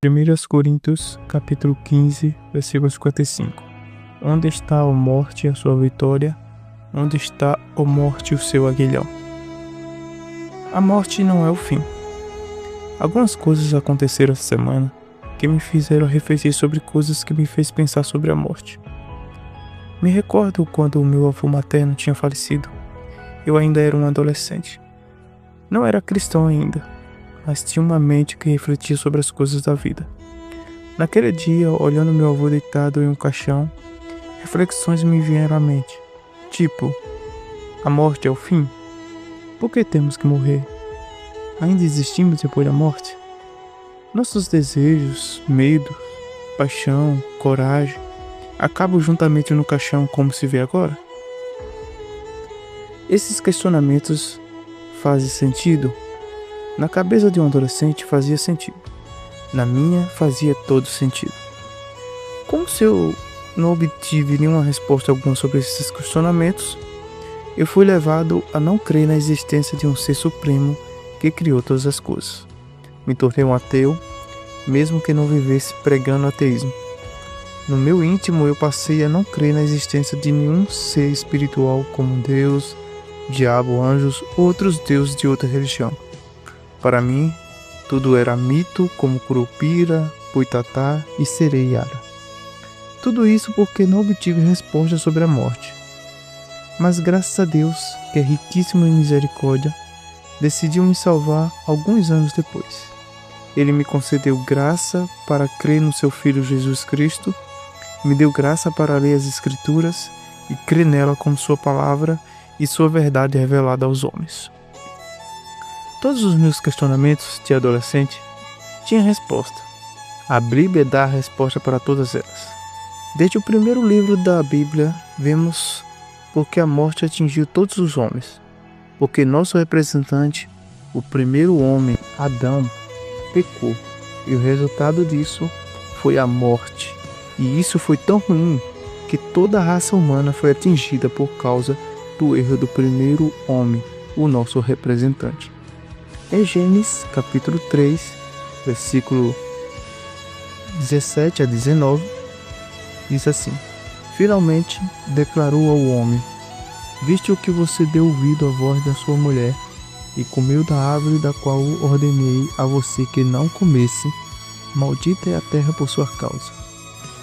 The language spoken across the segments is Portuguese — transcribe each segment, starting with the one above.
1 Coríntios, capítulo 15, versículo 55. Onde está a morte, a sua vitória? Onde está a morte, o seu aguilhão? A morte não é o fim. Algumas coisas aconteceram essa semana que me fizeram refletir sobre coisas que me fez pensar sobre a morte. Me recordo quando o meu avô materno tinha falecido. Eu ainda era um adolescente. Não era cristão ainda, mas tinha uma mente que refletia sobre as coisas da vida. Naquele dia, olhando meu avô deitado em um caixão, reflexões me vieram à mente. Tipo, a morte é o fim? Por que temos que morrer? Ainda existimos depois da morte? Nossos desejos, medo, paixão, coragem, acabam juntamente no caixão como se vê agora? Esses questionamentos fazem sentido? Na cabeça de um adolescente fazia sentido. Na minha fazia todo sentido. Como se eu não obtive nenhuma resposta alguma sobre esses questionamentos, eu fui levado a não crer na existência de um ser supremo que criou todas as coisas. Me tornei um ateu, mesmo que não vivesse pregando ateísmo. No meu íntimo eu passei a não crer na existência de nenhum ser espiritual como Deus, diabo, anjos ou outros deuses de outra religião. Para mim, tudo era mito como Curupira, Boitatá e Sereiara. Tudo isso porque não obtive resposta sobre a morte. Mas graças a Deus, que é riquíssimo em misericórdia, decidiu me salvar alguns anos depois. Ele me concedeu graça para crer no seu Filho Jesus Cristo, me deu graça para ler as Escrituras e crer nela como sua palavra e sua verdade revelada aos homens. Todos os meus questionamentos de adolescente tinham resposta. A Bíblia dá a resposta para todas elas. Desde o primeiro livro da Bíblia, vemos porque a morte atingiu todos os homens. Porque nosso representante, o primeiro homem, Adão, pecou. E o resultado disso foi a morte. E isso foi tão ruim que toda a raça humana foi atingida por causa do erro do primeiro homem, o nosso representante. Em Gênesis, capítulo 3, versículo 17 a 19, diz assim: Finalmente declarou ao homem: Visto que você deu ouvido à voz da sua mulher, e comeu da árvore da qual ordenei a você que não comesse, maldita é a terra por sua causa.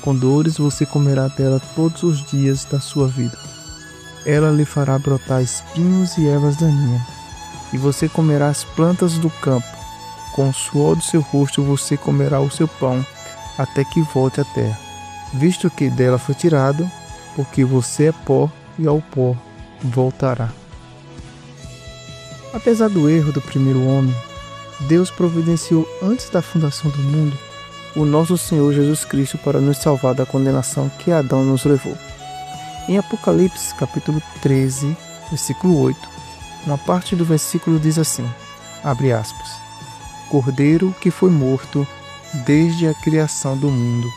Com dores você comerá dela todos os dias da sua vida. Ela lhe fará brotar espinhos e ervas daninhas, e você comerá as plantas do campo. Com o suor do seu rosto você comerá o seu pão, até que volte à terra, visto que dela foi tirado, porque você é pó, e ao pó voltará. Apesar do erro do primeiro homem, Deus providenciou antes da fundação do mundo o nosso Senhor Jesus Cristo para nos salvar da condenação que Adão nos levou. Em Apocalipse, capítulo 13, versículo 8, uma parte do versículo diz assim, abre aspas, Cordeiro que foi morto desde a criação do mundo,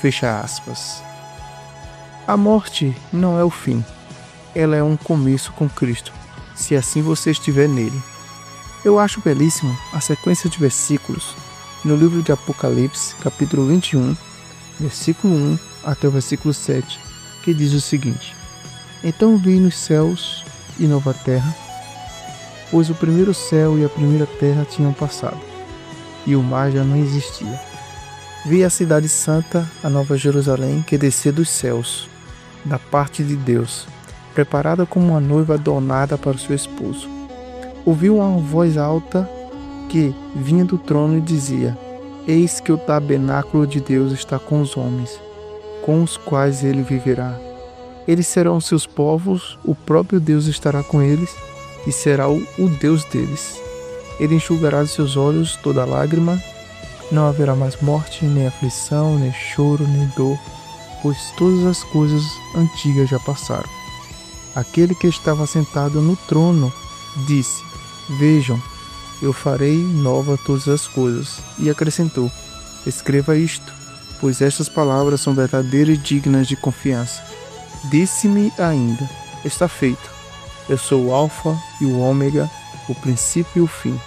fecha aspas. A morte não é o fim, ela é um começo com Cristo, se assim você estiver nele. Eu acho belíssimo a sequência de versículos no livro de Apocalipse, capítulo 21, versículo 1 até o versículo 7, que diz o seguinte: Então vi nos céus e nova terra, pois o primeiro céu e a primeira terra tinham passado, e o mar já não existia. Vi a cidade santa, a nova Jerusalém, que descia dos céus, da parte de Deus, preparada como uma noiva adornada para o seu esposo. Ouvi uma voz alta que vinha do trono e dizia: Eis que o tabernáculo de Deus está com os homens, com os quais ele viverá. Eles serão seus povos, o próprio Deus estará com eles e será o Deus deles. Ele enxugará dos seus olhos toda lágrima, não haverá mais morte, nem aflição, nem choro, nem dor, pois todas as coisas antigas já passaram. Aquele que estava sentado no trono disse: Vejam, eu farei nova todas as coisas. E acrescentou: Escreva isto, pois estas palavras são verdadeiras e dignas de confiança. Disse-me ainda: Está feito. Eu sou o Alfa e o Ômega, o princípio e o fim.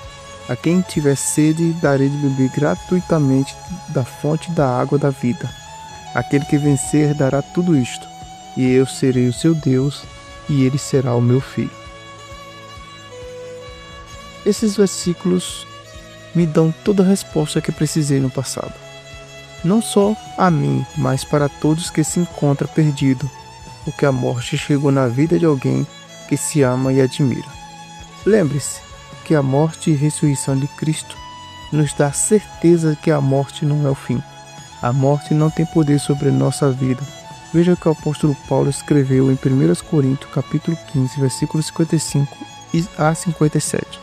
A quem tiver sede, darei de beber gratuitamente da fonte da água da vida. Aquele que vencer dará tudo isto, e eu serei o seu Deus, e ele será o meu filho. Esses versículos me dão toda a resposta que precisei no passado. Não só a mim, mas para todos que se encontram perdidos, porque a morte chegou na vida de alguém que se ama e admira. Lembre-se que a morte e ressurreição de Cristo nos dá certeza que a morte não é o fim. A morte não tem poder sobre nossa vida. Veja o que o apóstolo Paulo escreveu em 1 Coríntios capítulo 15, versículos 55 a 57.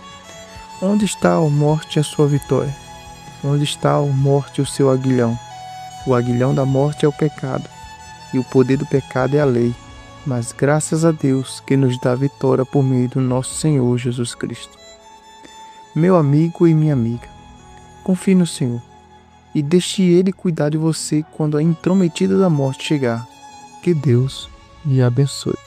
Onde está, ó morte, a sua vitória? Onde está, ó morte, o seu aguilhão? O aguilhão da morte é o pecado, e o poder do pecado é a lei. Mas graças a Deus que nos dá a vitória por meio do nosso Senhor Jesus Cristo. Meu amigo e minha amiga, confie no Senhor e deixe Ele cuidar de você quando a intrometida da morte chegar. Que Deus lhe abençoe.